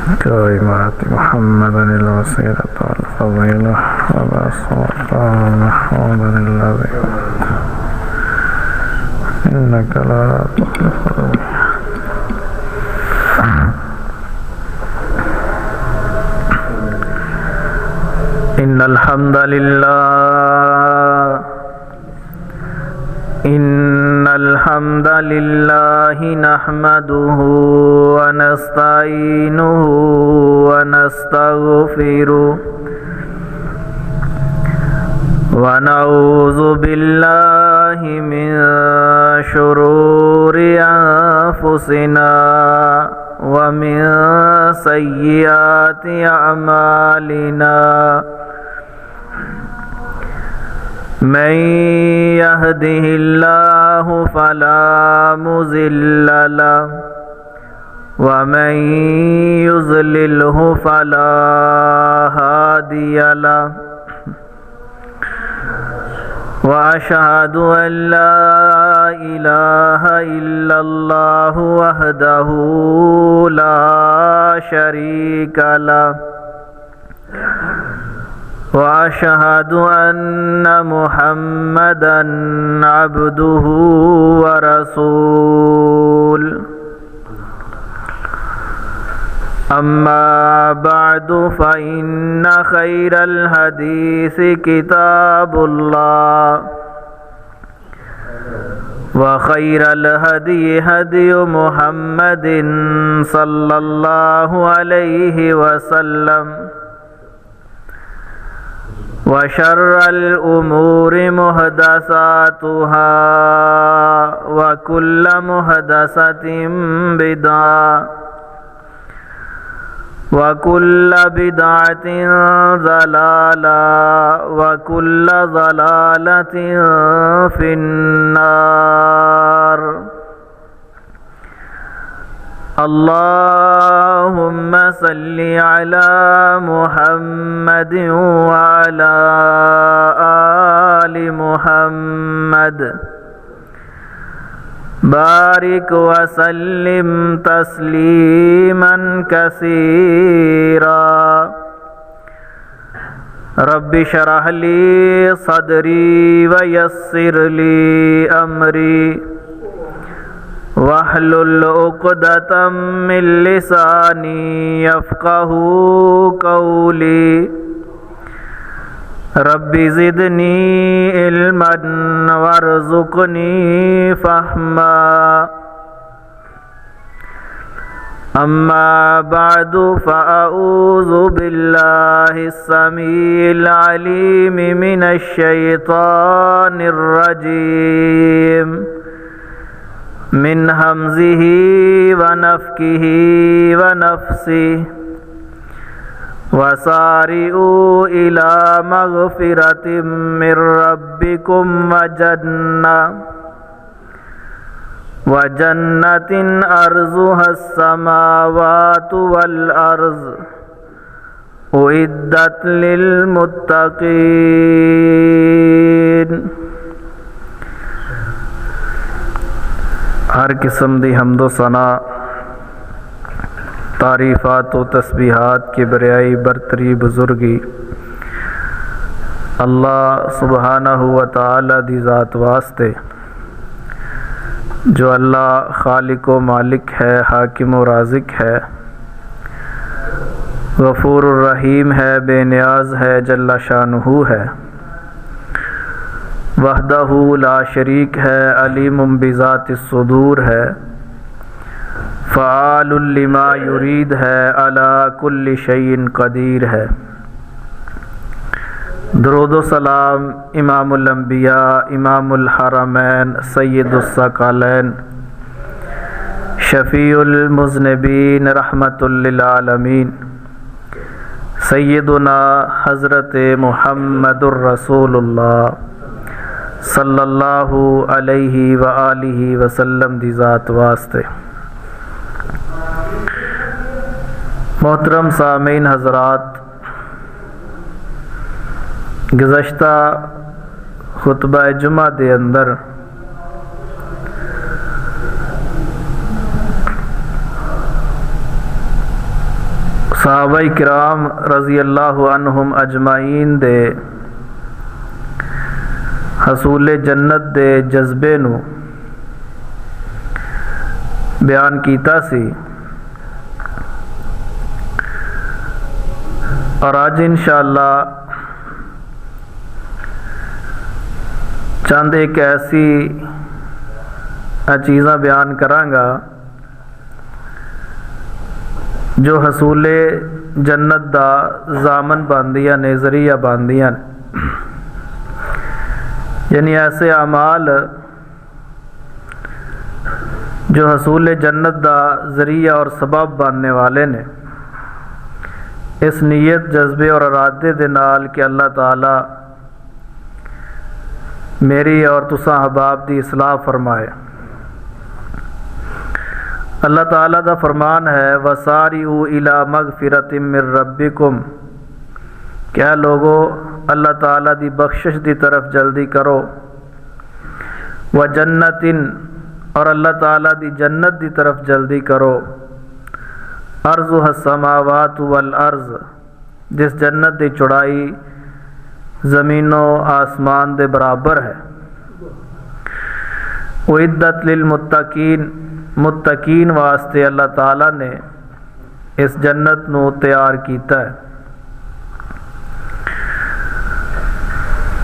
कायमात Muhammadan वसीलत वल फज़ीला इन्नका ला तुख़्लिफ़ुल मियाद। इन्नल हम्दलिल्लाहि नहमदुहु व नस्तईनुहु व नस्तगफिरुहु व नऊज़ु बिल्लाहि मिन शुरूरि अंफुसिना व मिन सय्यिआति अमालिना। मन यहदिहिल्लाहु फला मुज़िल्ल लहु व मन युज़लिल्हु फला हादिय लहु व अशहदु अन ला इलाहा इल्लल्लाहु वहदहु ला शरीका लहु व अशहदु अन्ना मुहम्मदन अब्दुहु व रसूलुहु। अम्मा बअदु फ़इन्न खैरल हदीसी किताबुल्लाह व खैरल हदी हदी मुहम्मदिन सल्लल्लाहु अलैहि वसल्लम व शर्रल उमूरि मुहदसातुहा व कुल्ल मुहदसतिन बिदअह व कुल्ल बिदअतिन ज़लालह व कुल्ल ज़लालतिन फिन्नार। अल्लाहुम्मा सल्लि अला मुहम्मदिन व अला आलि मुहम्मद बारिक व सल्लिम तस्लीमन कसीरा। रब्बि शरह ली सदरी व यस्सिर ली अमरी वहलुल उक़दतम मिन लिसानी यफ़क़हू क़ौली। रब्बि ज़िदनी इल्मन वरज़ुक़नी फ़हमा। अम्मा बअदु फ़अऊज़ु बिल्लाहिस समीइल अलीम मिनश शैतानिर रजीम मिन हमज़िही व नफ़्किही व नफ़्सिही वसारिऊ इला मग़फ़िरतिम मिर रब्बिकुम व जन्नतिन अर्ज़ुहस समावातु वल अर्ज़ उइद्दत लिल मुत्तक़ीन। हर किस्म दी हम्दो सना तारीफ़ात व तस्बीहात के बरियाई बरतरी बुजुर्गी अल्लाह सुबहानहु व तआला दी ज़ात वास्ते जो अल्लाह खालिक व मालिक है, हाकिम व राज़िक है, गफ़ूर रहीम है, बेनियाज है, जल्ला शानुहु है, वहदहु ला शरीक है, अलीमुम बिज़ातिस सुदूर है, फ़आलुल लिमा युरीद है, अला कुल्ली शैइन क़दीर है। दुरूद व सलाम इमामुल अंबिया इमामुल हरमैन सय्यदुस सकलैन शफ़ीउल मुज़निबीन रहमतुल लिल आलमीन सय्यदुना हज़रत मुहम्मदुर रसूलुल्लाह सल्लल्लाहु अलैहि व आलिहि वसल्लम दी ज़ात वास्ते। मोहतरम सामीन हज़रात, गुज़श्ता खुतबा जुमा दे अंदर सहाबा किराम रज़ी अल्लाहु अन्हुम अजमाइन दे हसूल जन्नत दे जज्बे नू बयान कीता सी और अज इंशाअल्लाह चंद एक ऐसी चीज़ां बयान करांगा जो हसूले जन्नत दा ज़ामन बनदियां ने, ज़रिया बनदियां ने। यानी ऐसे अमाल जो हसूले जन्नत दा ज़रिया और सबब बनने वाले ने, इस नीयत जज्बे और इरादे दे नाल कि अल्लाह ताला मेरी और तुसां अहबाब दी इस्लाह फरमाए। अल्लाह ताला दा फरमान है वसारिउ इला मगफिरतिम मिर रब्बिकुम, क्या लोगो अल्लाह ताला दी बख्शिश दी तरफ जल्दी करो। व जन्नतिन, और अल्लाह ताला दी जन्नत दी तरफ जल्दी करो। अर्ज़ुहा समावातु वल अर्ज़, जिस जन्नत दी चौड़ाई ज़मीनों आसमान दे बराबर है। उइद्दत लिल मुत्तकीन, मुत्तकीन वास्ते अल्लाह ताला ने इस जन्नत नू तैयार कीता है।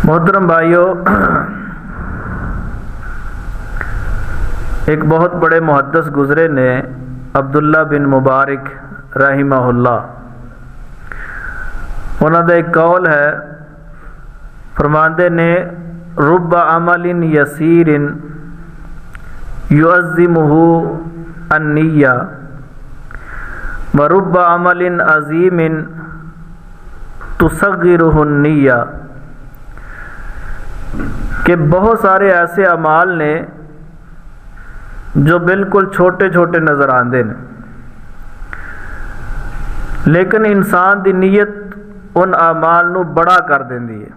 मोहतरम भाइयों, एक बहुत बड़े मुहद्दिस गुज़रे ने, अब्दुल्ला बिन मुबारक रहिमहुल्लाह, उन्होंने दा एक कौल है, फरमांदे ने रुब्बा अमलिन यसीरिन युअज़्ज़िमुहु अन्निया व रुब्बा अमलिन अज़ीमिन तुसग़्गिरुहु अन्निया, कि बहुत सारे ऐसे अमाल ने जो बिल्कुल छोटे छोटे नज़र आते हैं, लेकिन इंसान की नीयत उन अमाल नू बड़ा कर देंदी है।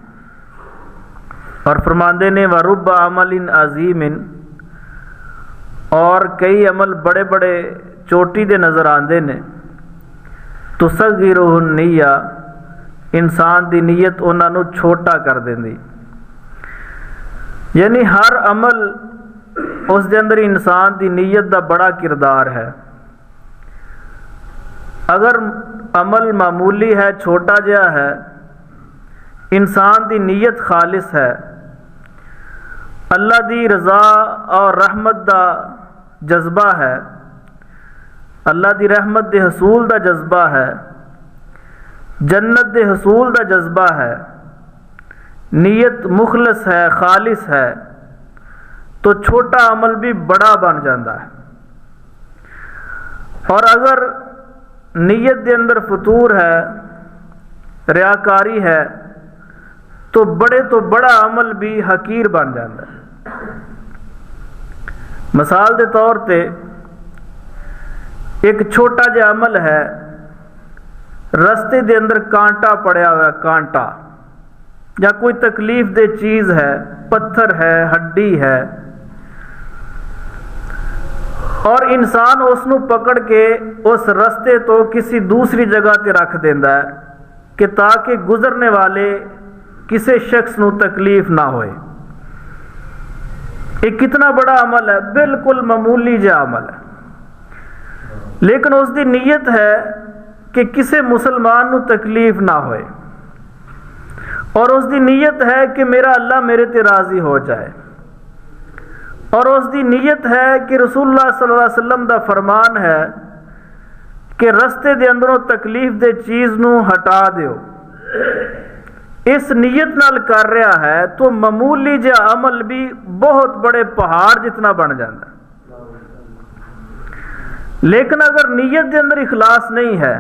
और फरमांदे ने वरुब्बा अमलिन अज़ीमिन, और कई अमल बड़े बड़े चोटी दे नज़र आते ने, तुसग़्गिरुहु अन्निया, इंसान की नीयत उन्होंने छोटा कर देंदी। यानी हर अमल उस दे अंदर इंसान की नीयत का बड़ा किरदार है। अगर अमल मामूली है, छोटा जहा है, इंसान की नीयत खालिस है, अल्लाह की रज़ा और रहमत का जज्बा है, अल्लाह की रहमत के हसूल का जज्बा है, जन्नत के हसूल का जज्बा है, नीयत मुखलस है, खालिस है, तो छोटा अमल भी बड़ा बन जाता है। और अगर नीयत के अंदर फतूर है, रियाकारी है, तो बड़ा अमल भी हकीर बन जाता है। मिसाल के तौर पे एक छोटा जिहा अमल है, रस्ते के अंदर कांटा पड़या हुआ, कांटा या कोई तकलीफ दे चीज़ है, पत्थर है, हड्डी है, और इंसान उसनू पकड़ के उस रस्ते तो किसी दूसरी जगह ते रख देंदा है कि ताकि गुजरने वाले किसी शख्स नू तकलीफ ना होए। एक कितना बड़ा अमल है, बिल्कुल मामूली जिहा अमल है, लेकिन उसकी नीयत है कि किसी मुसलमान नू तकलीफ ना होए, और उसकी नीयत है कि मेरा अल्लाह मेरे ते राज़ी हो जाए, और उसकी नीयत है कि रसूलुल्लाह सल्लल्लाहु अलैहि वसल्लम दा फरमान है कि रस्ते दे अंदरों तकलीफ दे चीज़ नू हटा दियो। इस नीयत नाल कर रहा है तो मामूली जिहा अमल भी बहुत बड़े पहाड़ जितना बन जाता है। लेकिन अगर नीयत के अंदर इखलास नहीं है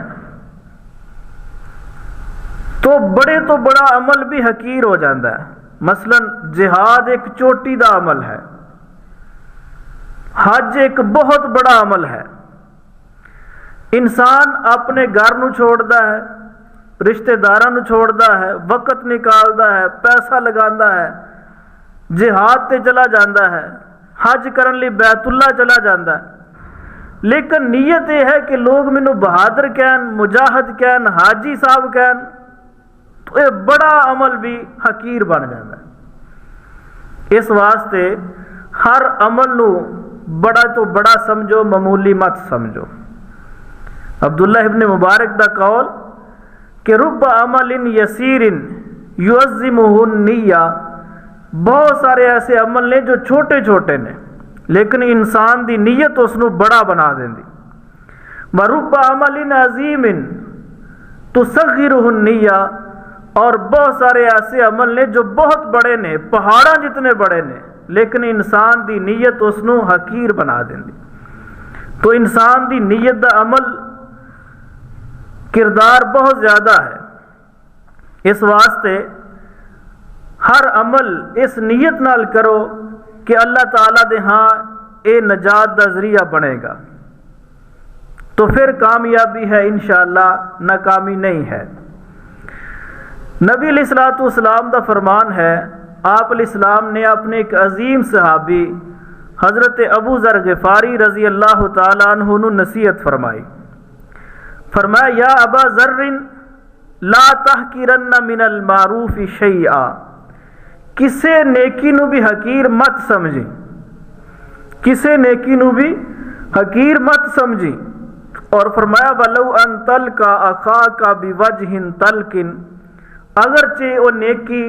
तो बड़ा अमल भी हकीर हो जाता है। मसलन जिहाद एक चोटी का अमल है, हज एक बहुत बड़ा अमल है। इंसान अपने घर नू छोड़ता है, रिश्तेदारां नू छोड़ता है, वक्त निकालता है, पैसा लगाता है, जिहाद ते चला जाता है, हज करन लई बैतुल्ला चला जाता है, लेकिन नीयत यह है कि लोग मैनू बहादुर कहन, मुजाहिद कहन, हाजी साहब कहन, तो यह बड़ा अमल भी हकीर बन जाता है। इस वास्ते हर अमल नू बड़ा तो बड़ा समझो, मामूली मत समझो। अब्दुल्ला इब्न मुबारक दा कौल कि रुब अमलिन यसीरिन युअज़्ज़िमुहुन निय्या, बहुत सारे ऐसे अमल ने जो छोटे छोटे ने लेकिन इंसान दी नीयत उसनू बड़ा बना देंदी। वरुब अमलिन अज़ीमिन तुसग़्गिरुहुन निय्या, और बहुत सारे ऐसे अमल ने जो बहुत बड़े ने, पहाड़ा जितने बड़े ने, लेकिन इंसान दी नीयत उसनू हकीर बना देंदी। तो इंसान दी नीयत दा अमल किरदार बहुत ज़्यादा है। इस वास्ते हर अमल इस नीयत नाल करो कि अल्लाह ताला दे हाँ ये नजात दा ज़रिया बनेगा, तो फिर कामयाबी है इंशाअल्लाह, नाकामी नहीं है। नबी अलैहिस्सलातु वस्सलाम दा फरमान है, आप अलैहिस्सलाम ने अपने एक अजीम सहाबी हज़रत अबू ज़र ग़िफ़ारी रज़ी अल्लाह ताला अन्हु नू नसीहत फरमाई। फरमाया, या अबा ज़र्रिन ला तहकीरन्न मिनल मारूफ़ि शैआ, किसे नेकी नू भी हकीर मत समझी, किसे नेकी नू भी हकीर मत समझी। और फरमाया, वलौ अन तल्का अखा का बिवजहिन तलकिन, अगरचे वो नेकी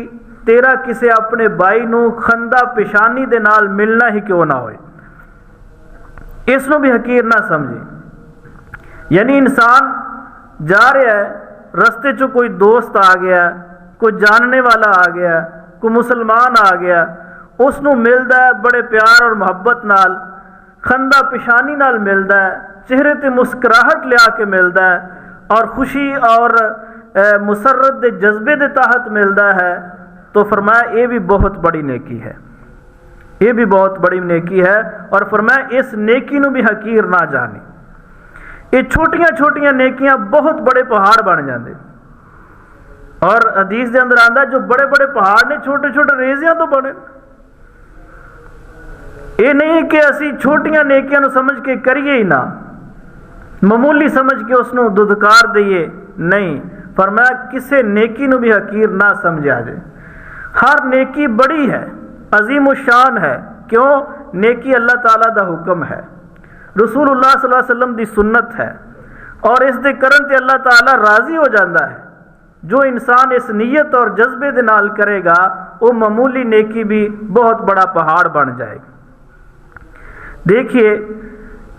तेरा किसे अपने भाई नू खंदा पेशानी दे नाल मिलना ही क्यों ना होए, इसनू भी हकीर ना समझी। यानी इंसान जा रहा है, रस्ते चो कोई दोस्त आ गया, कोई जानने वाला आ गया, कोई मुसलमान आ गया, उसनू मिलता है बड़े प्यार और मुहब्बत नाल, खंदा पेशानी नाल मिलता है, चेहरे ते मुस्कुराहट लिया के मिलता है, और खुशी और मुसर्रत दे जज्बे दे तहत मिलता है, तो फरमाया ये भी बहुत बड़ी नेकी है, ये भी बहुत बड़ी नेकी है। और फरमाया इस नेकी नू भी हकीर ना जानी। ये छोटियां छोटियां नेकियां बहुत बड़े पहाड़ बन जाते। और हदीस के अंदर आंदा, जो बड़े बड़े पहाड़ ने छोटे छोटे रेजियां तो बने। ये नहीं कि असी छोटियां नेकियां नू समझ के करिए ही ना, मामूली समझ के उसनू दुदकार दईए, नहीं। फरमाया किसे नेकी नू भी हकीर ना समझा जाए। हर नेकी बड़ी है, अजीम शान है। क्यों? नेकी अल्लाह ताला दा हुक्म है, रसूलुल्लाह सल्लल्लाहु अलैहि वसल्लम दी सुन्नत है, और इस दे करन ते अल्लाह ताला राजी हो जाता है। जो इंसान इस नीयत और जज्बे दे नाल करेगा, वो मामूली नेकी भी बहुत बड़ा पहाड़ बन जाएगी। देखिए,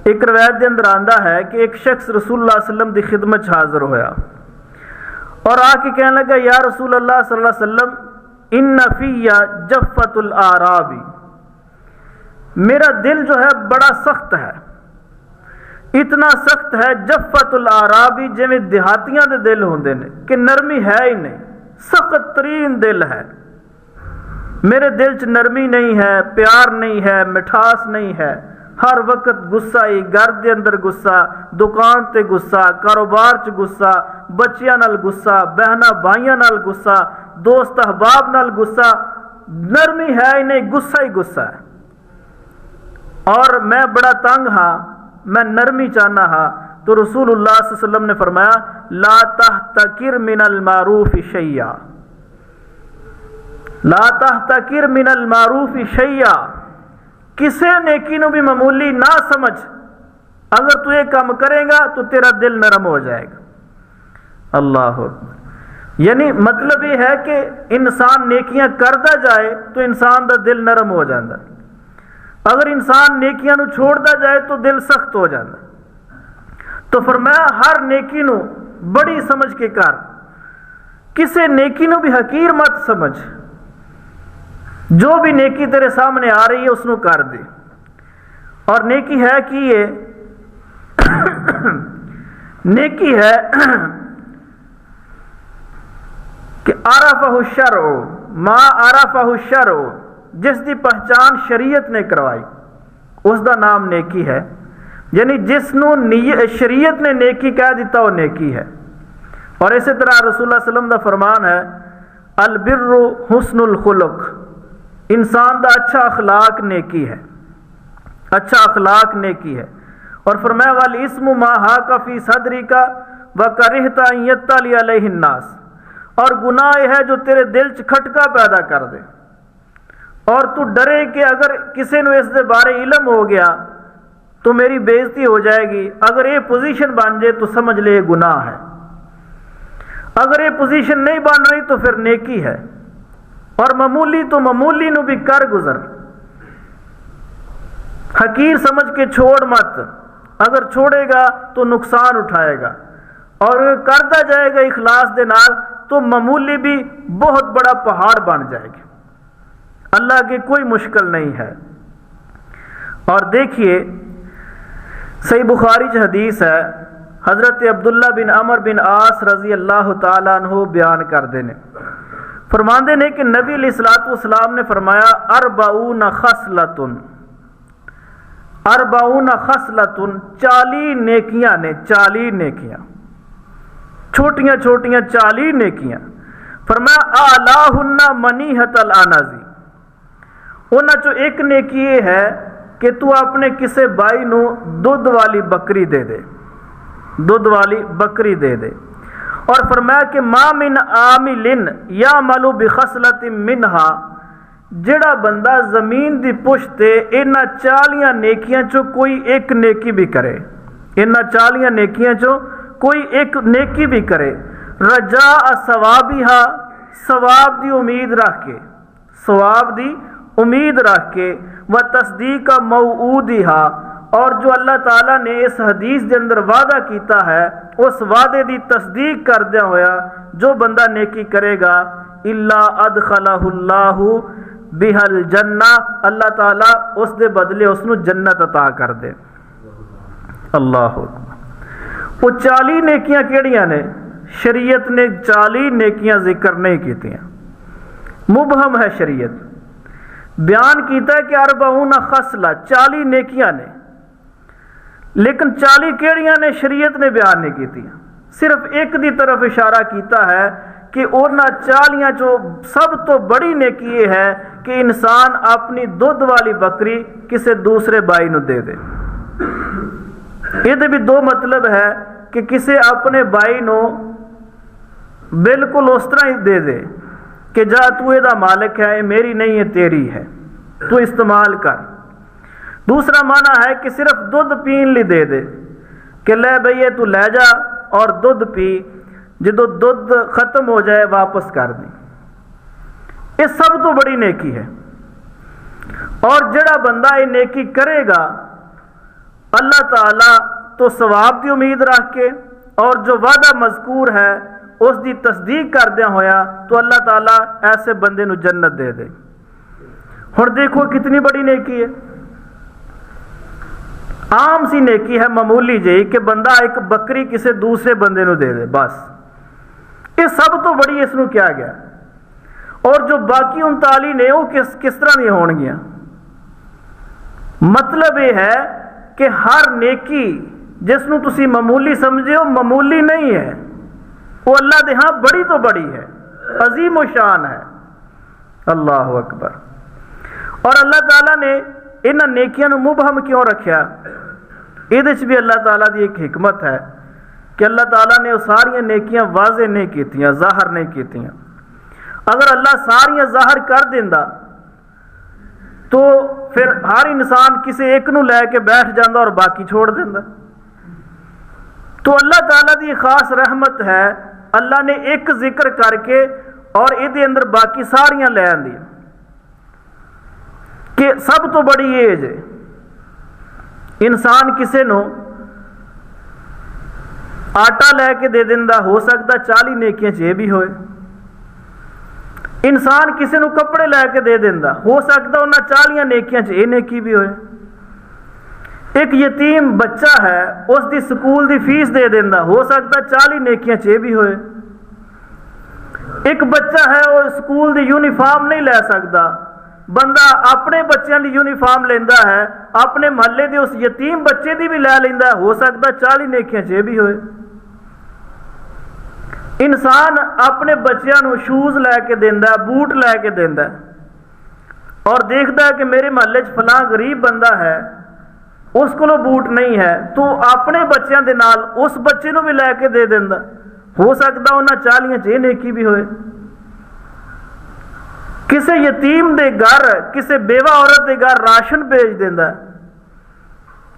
एक रवायत के अंदर आंदा है कि एक शख्स रसूलुल्लाह सल्लल्लाहु अलैहि वसल्लम की खिदमत हाजिर होया और आके कहने लगा, या रसूलल्लाह सल्लल्लाहु अलैहि वसल्लम, इन्ना फिया जफ़्फ़तुल आराबी, मेरा दिल जो है बड़ा सख्त है, इतना सख्त है, जफ़्फ़तुल आराबी, जिवें देहातियां दे दिल होंदे ने कि नरमी है ही नहीं, सख्त तरीन दिल है। मेरे दिल च नरमी नहीं है, प्यार नहीं है, मिठास नहीं है, हर वक्त गुस्सा ही, घर के अंदर गुस्सा, दुकान ते गुस्सा, कारोबार च गुस्सा, बच्चियां नाल गुस्सा, बहना भाइयों नाल गुस्सा, दोस्त अहबाब नाल गुस्सा, नरमी है ही नहीं, गुस्सा ही गुस्सा है। और मैं बड़ा तंग हाँ, मैं नरमी चाहना हाँ। तो रसूलुल्लाह सल्लल्लाहु अलैहि वसल्लम ने फरमाया, ला तहतकिर मिनल मारूफ शैया, ला तहतकिर मिनल मारूफ शैया, किसे नेकी नू भी मामूली ना समझ। अगर तू ये काम करेगा तो तेरा दिल नरम हो जाएगा। अल्लाह, यानी मतलब ये है कि इंसान नेकियां करता जाए तो इंसान का दिल नरम हो जाता, अगर इंसान नेकियां नू छोड़ता जाए तो दिल सख्त हो जाता। तो फरमाया हर नेकी नू बड़ी समझ के कर, किसे नेकी नू भी हकीर मत समझ। जो भी नेकी तेरे सामने आ रही है उसनू कर दे। और नेकी है कि ये नेकी है कि आरफ़हु शरअ मा आरफ़हु शरअ, जिसकी पहचान शरीयत ने करवाई उसका नाम नेकी है। यानी जिसनू शरीयत ने नेकी कह दिता वो नेकी है। और इसी तरह रसूलुल्लाह सल्लल्लाहु अलैहि वसल्लम का फरमान है, अल बिर्रु हुस्नुल खुलुक, इंसान का अच्छा अखलाक नेकी है, अच्छा अखलाक नेकी है। और फरमाया वाल इस्मु मा हाका फी सदरी का व करिहता यत्तली अलैहि नास, और गुनाह है जो तेरे दिल च खटका पैदा कर दे और तू डरे कि अगर किसी ने इस बारे इलम हो गया तो मेरी बेइज्जती हो जाएगी। अगर ये पोजीशन बन जाए तो समझ ले ये गुनाह है, अगर ये पोजीशन नहीं बन रही तो फिर नेकी है। और मामूली तो मामूली नु भी कर गुजर, हकीर समझ के छोड़ मत, अगर छोड़ेगा तो नुकसान उठाएगा, और करता जाएगा इखलास दे नाल तो मामूली भी बहुत बड़ा पहाड़ बन जाएगी। अल्लाह की कोई मुश्किल नहीं है। और देखिए सही बुखारी च हदीस है, हज़रत अब्दुल्ला बिन अमर बिन आस रजी अल्लाह तआला अन्हु बयान करते हैं, फरमाते ने कि नबी अलैहिस्सलातु वस्सलाम ने फरमाया अरबाऊन खसलतुन, अरबाऊन खसलतुन 40 नेकियां ने, 40 नेकियां, छोटियां छोटियां 40 नेकियां। फरमाया आलाहुन्ना मनीहतल अनाजी, उन्हां चो एक नेकी ये है कि तू अपने किसी भाई नू दुध वाली बकरी दे दे, दुध वाली बकरी दे दे। और फरमाया कि मा मिन आमिलिन या मलू बिखसलतिन मिनहा, जेड़ा बंदा जमीन दी पुश्त ते इन्हां 40 नेकियां चो कोई एक नेकी भी करे, इन्हां 40 नेकियां चो कोई एक नेकी भी करे, रजा सवाबिहा, सवाब दी उम्मीद रख के, सवाब दी उम्मीद रख के, व तस्दीक मऊदिहा, और जो अल्लाह ताला ने इस हदीस के अंदर वादा किया है उस वादे की तस्दीक करदे होया जो बंदा नेकी करेगा, इल्ला अदखलहुल्लाहु बिहल जन्ना, अल्लाह ताला उस दे बदले उसनु जन्नत अता कर दे। अल्लाह वो 40 नेकियां केड़ियां ने? शरीयत ने 40 नेकियां जिक्र नहीं कीतियां, मुबहम है शरीयत। बयान किया है कि अरबाऊन खसला 40 नेकियां ने, लेकिन 40 केड़ियां ने शरीयत ने बयान नहीं की, सिर्फ एक दी तरफ इशारा किया है कि उन्हां 40 चो सब तो बड़ी नेकी ये है कि इंसान अपनी दुध वाली बकरी किसी दूसरे भाई नू दे दे। ये भी दो मतलब है कि किसी अपने भाई नू बिल्कुल उस तरह ही दे दे कि जा तू एदा मालिक है, ये मेरी नहीं है तेरी है, तू इस्तेमाल कर। दूसरा माना है कि सिर्फ दुध पीन ली दे दे कि ले भैया तू ले जा और दुध पी, जो दुध खत्म हो जाए वापस कर दी। ये सब तो बड़ी नेकी है। और जड़ा बंदा ये नेकी करेगा अल्लाह ताला तो सवाब की उम्मीद रख के और जो वादा मजकूर है उसकी तस्दीक करदे होया तो अल्लाह ताला ऐसे बंदे नू जन्नत दे दे। हुण देखो कितनी बड़ी नेकी है। आम सी नेकी है मामूली जी कि बंदा एक बकरी किसी दूसरे बंदे नू दे दे, बस ये सब तो बड़ी इसनू क्या गया। और जो बाकी 39 ने वो किस तरह दी होणगियां? मतलब ये है कि हर नेकी जिसनू तुसी मामूली समझे हो मामूली नहीं है, वो अल्लाह दे हां बड़ी तो बड़ी है, अजीम शान है। अल्लाह अकबर। और अल्लाह ताला ने इन नेकियां नू मुबहम क्यों रखा? इहदे च भी अल्लाह ताला दी एक हिकमत है कि अल्लाह ताला ने सारियां नेकियां वाज़े नहीं कीतियां, ज़ाहिर नहीं कीतियां। अगर अल्लाह सारियां ज़ाहिर कर देंदा तो फिर हर इंसान किसी एक नू लैके बैठ जाता और बाकी छोड़ देंदा। तो अल्लाह ताला दी खास रहमत है, अल्लाह ने एक जिक्र करके और इहदे अंदर बाकी सारियां ले आंदी कि सब तो बड़ी ये जे इंसान किसी नू आटा लैके दे दिंदा, हो सकता 40 नेकियां च भी होए। इंसान किसी नू कपड़े लैके दे दिंदा, हो सकता उन्हां 40 नेकियां च नेकी भी होए। एक यतीम बच्चा है उसकी स्कूल की फीस दे दिंदा, हो सकता 40 नेकियां च भी होए। एक बच्चा है वो स्कूल की यूनीफॉर्म नहीं लै सकता, बंदा अपने बच्चों की यूनीफॉर्म लेंदा है, अपने महल्ले के उस यतीम बच्चे की भी लै लेंदा, हो सकता 40 नेकियां च भी होए। इंसान अपने बच्चों को शूज लैके देंदा, बूट लैके देंदा और देखता है कि मेरे महल्ले च फलां गरीब बंदा है उस कोलों बूट नहीं है, तू अपने बच्चों के नाल उस बच्चे को भी लैके दे देंदा, हो सकता उन्होंने 40 च नेकी भी होए। किसी यतीम के घर, किसी बेवा औरत के घर राशन भेज देंदा,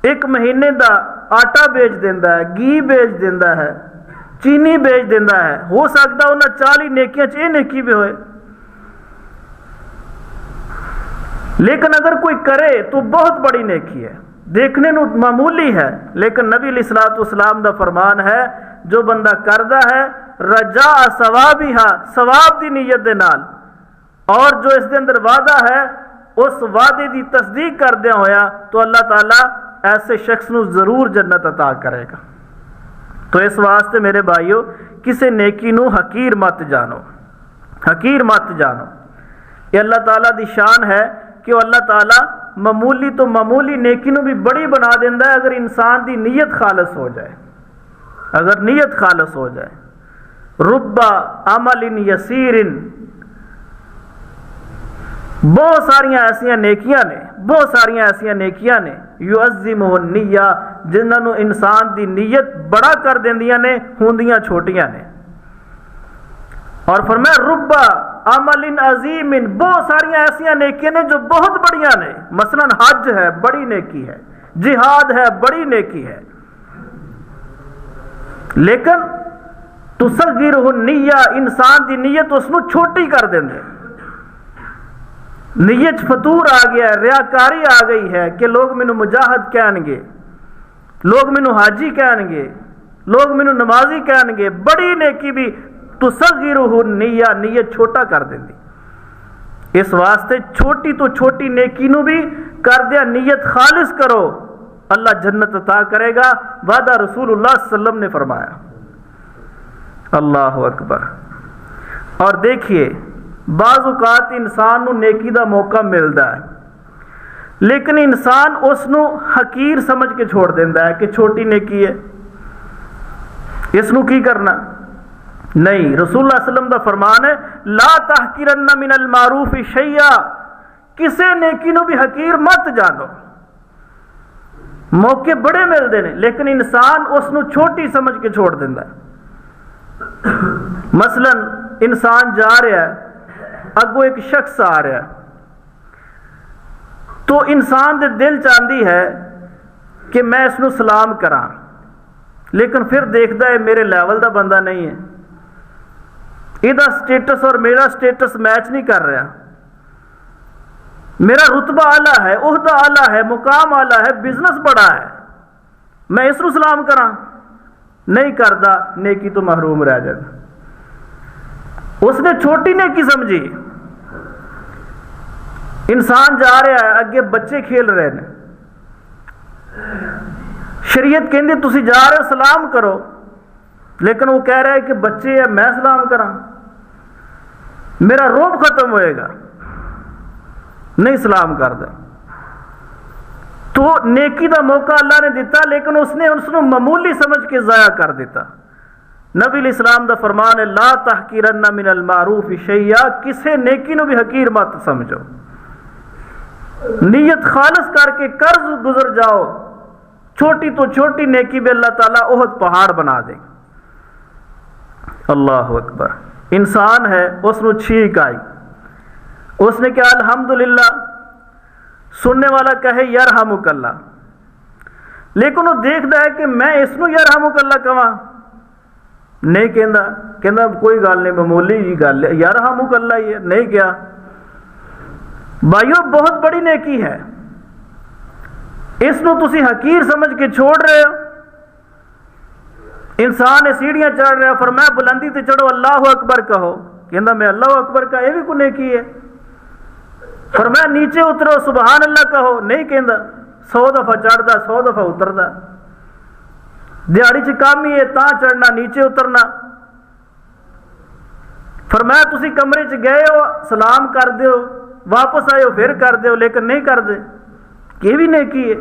एक महीने का आटा बेच देंदा है, घी बेच देंदा है, चीनी बेच देंदा है, हो सकता उन्हें 40 नेकियां च नेकी भी होए। लेकिन अगर कोई करे तो बहुत बड़ी नेकी है, देखने को मामूली है, लेकिन नबी अलैहिस्सलाम दा फरमान है जो बंदा करदा है रजा सवाबिहा, सवाब दी नीयत दे नाल, और जो इसके अंदर वादा है उस वादे की तस्दीक करदे होया, तो अल्लाह ताला ऐसे शख्स को जरूर जन्नत अता करेगा। तो इस वास्ते मेरे भाइयों, किसी नेकी नू हकीर मत जानो, हकीर मत जानो। ये अल्लाह ताला दी शान है कि अल्लाह ताला मामूली तो मामूली नेकी नू भी बड़ी बना देंदा है, अगर इंसान की नीयत खालस हो जाए, अगर नीयत खालस हो जाए। रुब्बा अमलिन यसीरिन, बहुत सारिया ऐसिया नेकियां ने, बहुत सारिया ऐसिया नेकियां ने युअज़्ज़िमुहु निय्या, जिन्होंने इंसान की नीयत बड़ा कर देंदियां ने, होंदियां छोटियां ने। और फरमाया रुब्बा अमलिन अजीमिन, बहुत सारिया ऐसिया नेकियां ने जो बहुत बढ़िया ने, मसलन हज है बड़ी नेकी है, जिहाद है बड़ी नेकी है, लेकिन तुसग़िरुहु निय्या, इंसान की नीयत उसनू छोटी कर देंदे। नीयत फतूर आ गया है, रियाकारी आ गई है कि लोग मैनू मुजाहिद कहणगे, लोग मैनू हाजी कहणगे, लोग मैनू नमाजी कहणगे, बड़ी नेकी भी तुसग़िरुहु निय्या, नीयत छोटा कर देंदी। इस वास्ते छोटी तो छोटी नेकी नू भी कर दिया नीयत खालिस करो, अल्लाह जन्नत अता करेगा, वादा रसूलुल्लाह सल्लल्लाहु अलैहि वसल्लम ने फरमाया। अल्लाहु अकबर। और देखिए बाज़ औक़ात इंसान नू नेकी दा मौका मिलता है, लेकिन इंसान उसनू हकीर समझ के छोड़ देंदा है कि छोटी नेकी है, इसनू की करना नहीं। रसूलुल्लाह सल्लल्लाहु अलैहि वसल्लम दा फरमान है ला तहकीरन्ना मिनल मारूफ शैया, किसी नेकी नू भी हकीर मत जानो। मौके बड़े मिलते हैं, लेकिन इंसान उसनू छोटी समझ के छोड़ देंदा है। मसलन इंसान जा रहा है, अगो एक शख्स आ रहा है, तो इंसान दे दिल चाहती है कि मैं इसनू सलाम करा, लेकिन फिर देखता है मेरे लेवल का बंदा नहीं है, इसका स्टेटस और मेरा स्टेटस मैच नहीं कर रहा, मेरा रुतबा आला है, ओहदा आला है, मुकाम आला है, बिजनेस बड़ा है, मैं इसनू सलाम करा, नहीं करता, नेकी तो महरूम रह जाता। उसने छोटी नेकी समझी। इंसान जा रहा है, अगे बच्चे खेल रहे हैं, शरीयत कहती तुसी जा रहे हो सलाम करो, लेकिन वो कह रहा है कि बच्चे है मैं सलाम करा, मेरा रोब खत्म होएगा, नहीं सलाम करता। तो नेकी का मौका अल्लाह ने दिता, लेकिन उसने उसको मामूली समझ के ज़ाया कर दिता। नबी इस्लाम का फरमान है ला तहकीरन्ना मिनल मारूफ शैया, किसे नेकी नू भी हकीर मत समझो, नीयत खालिस करके कर्ज गुजर जाओ, छोटी तो छोटी नेकी भी अल्लाह ताला ओहद पहाड़ बना दे। अल्लाह अकबर। इंसान है, उसनू छींक आई, उसने कहा अल्हम्दुलिल्लाह, सुनने वाला कहे यरहमुकल्लाह, लेकिन वो देखता है कि मैं इसनू यरहमुकल्लाह कहां, नहीं कहता, कहता कोई गल नहीं, मामूली जी गल है, यरहमुकल्लाह ही है, नहीं क्या। भाइयों बहुत बड़ी नेकी है, इसनू तुसी हकीर समझ के छोड़ रहे हो। इंसान सीढ़ियां चढ़ रहा, फरमाया बुलंदी ते चढ़ो, अल्लाह अकबर कहो, कहता मैं अल्लाह अकबर का, यह भी कोई नेकी है। फरमाया नीचे उतरो, सुबहान अल्लाह कहो, नहीं कहता, 100 दफा चढ़ता 100 दफा उतरता, दिहाड़ी च काम ही है ता चढ़ना नीचे उतरना। फरमाया तुसी कमरे च गए हो, सलाम कर दो, वापस आए हो फिर कर दो, लेकिन नहीं कर दे, ये भी नेकी है।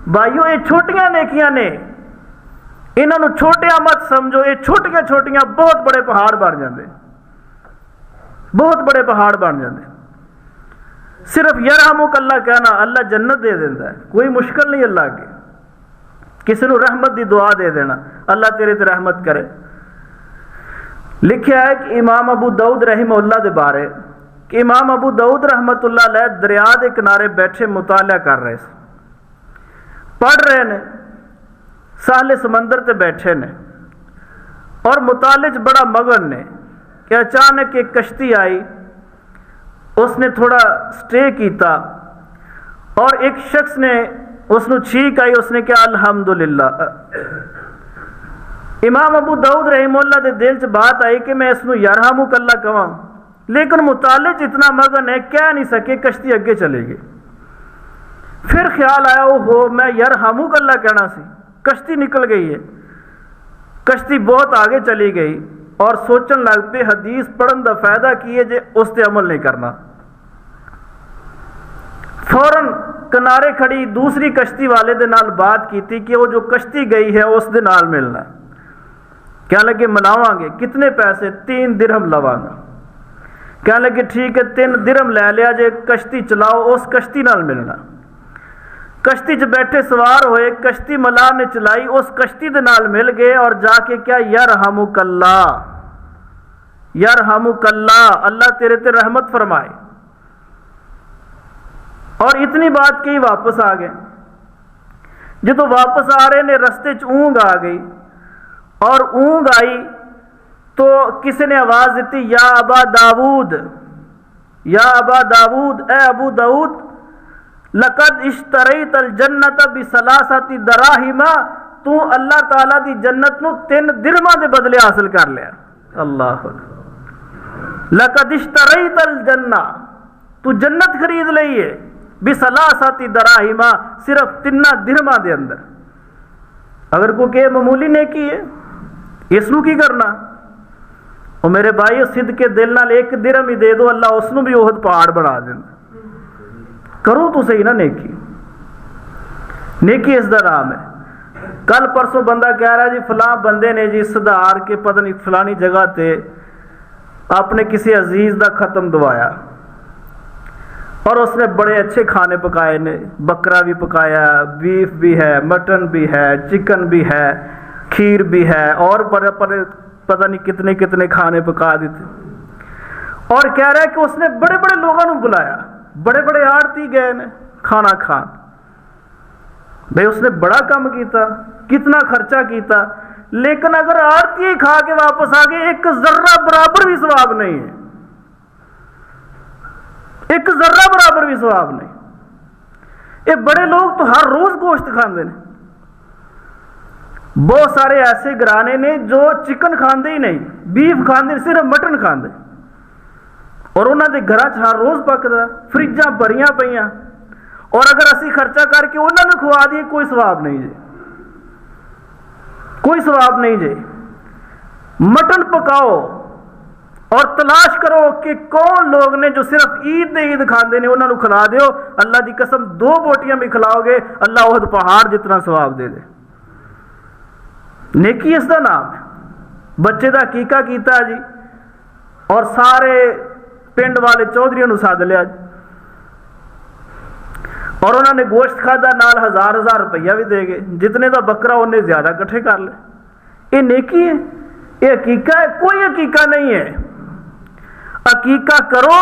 भाइयों ये छोटियां नेकियां ने, इन्हों छोटिया मत समझो, ये छोटियां छोटियां बहुत बड़े पहाड़ बन जाते, बहुत बड़े पहाड़ बन जाते। सिर्फ यरहमुकल्लाह कहना अल्लाह जन्नत दे देता है, कोई मुश्किल नहीं अल्लाह के। किसी को रहमत की दुआ दे देना, अल्लाह तेरे ते रहमत करे। लिखा है कि इमाम अबू दाऊद रहमतुल्लाह दे बारे कि इमाम अबू दाऊद रहमतुल्लाह अलैह दरिया के किनारे बैठे मुताला कर रहे थे, पढ़ रहे ने, साहले समंदर ते बैठे ने और मुताले च बड़ा मगन ने कि अचानक एक कश्ती आई, उसने थोड़ा स्टे किया और एक शख्स ने उसनु छीक आई, उसने कहा अल्हम्दुलिल्लाह। इमाम अबू दाऊद रहमतुल्लाह दे दिल च बात आई कि मैं इसनु यरहमुक अल्लाह कवां, लेकिन मुताले च इतना मगन है कह नहीं सके, कश्ती अगे चली गई। फिर ख्याल आया ओहो मैं यरहमुक अल्लाह कहना सी, कश्ती निकल गई है। कश्ती बहुत आगे चली गई और सोचन लग पे हदीस पढ़न का फायदा की है जे उस पर अमल नहीं करना। फौरन किनारे खड़ी दूसरी कश्ती वाले दे नाल बात की थी कि वो जो कश्ती गई है उस दे नाल मिलना। क्या लगे मनावांगे, कितने पैसे? 3 दिरहम लवांगा। क्या लगे ठीक है 3 दिरहम ले लिया जे, कश्ती चलाओ, उस कश्ती नाल मिलना। कश्ती च बैठे सवार होए, कश्ती मलाह ने चलाई, उस कश्ती दे नाल मिल गए और जाके क्या यरहमुकल्लाह, यरहमुकल्लाह, अल्लाह तेरे ते रहमत फरमाए। और इतनी बात कही वापस आ गए। जो वापस आ रहे ने रस्ते च ऊँग आ गई और ऊँग आई तो किसी ने आवाज दी या अबा दाऊद, या अबा दाऊद, ए अबू दाऊद, लकद इश्तरैतल जन्नत बिसलासति दराहिमा, तू अल्लाह ताला दी जन्नत नू 3 दिरहमां दे बदले हासिल कर लिया। अल्लाह, लकद इश्तरैतल जन्ना, तू जन्नत खरीद लई है, बिसलासति दराहिमा, सिर्फ 3 दिरहमां दे अंदर। अगर कोई कहे मामूली नेकी है, इसनू की करना? और मेरे भाई सिद्ध के दिल नाल 1 दिरहम ही दे दो, अल्लाह उसनू भी ओहद पहाड़ बना देंदा। करो तो सही ना नेकी, नेकी इसका नाम है। कल परसों बंदा कह रहा जी फलां बंदे ने जी सुधार के पता नहीं फलानी जगह ते आपने किसी अजीज का खत्म दवाया और उसने बड़े अच्छे खाने पकाए ने, बकरा भी पकाया, बीफ भी है, मटन भी है, चिकन भी है, खीर भी है और पता नहीं कितने कितने खाने पका देते। और कह रहा है कि उसने बड़े बड़े लोगों को बुलाया, बड़े बड़े आड़ती गए ने खाना खान। भाई उसने बड़ा काम किया, कितना खर्चा किया, लेकिन अगर आड़ती खा के वापस आ गए, 1 जर्रा बराबर भी सवाब नहीं है, 1 जर्रा बराबर भी सवाब नहीं। ये बड़े लोग तो हर रोज गोश्त खाते हैं। बहुत सारे ऐसे घराने ने जो चिकन खाते ही नहीं, बीफ खाते, सिर्फ मटन खाते, और उन्होंने घर हर रोज पकता, फ्रिजा भरिया पईयां, और अगर असी खर्चा करके उन्होंने खुआ दिए कोई सवाब नहीं जे, कोई सवाब नहीं जे। मटन पकाओ और तलाश करो कि कौन लोग ने जो सिर्फ ईद खाते हैं, उन्होंने खिला दो, अल्लाह की कसम 2 बोटियां भी खिलाओगे, अल्लाह उहद पहाड़ जितना सवाब दे दे। नेकी इसका नाम है। बच्चे का हकीका किया जी और सारे पिंड वाले चौधरियों को सद लिया और उन्होंने गोश्त खादा, नाल 1000 रुपया भी दे गए, जितने का बकरा उन्हें ज्यादा इकट्ठे कर ले। ये नेकी है? ये हकीका है? कोई हकीका नहीं है। हकीका करो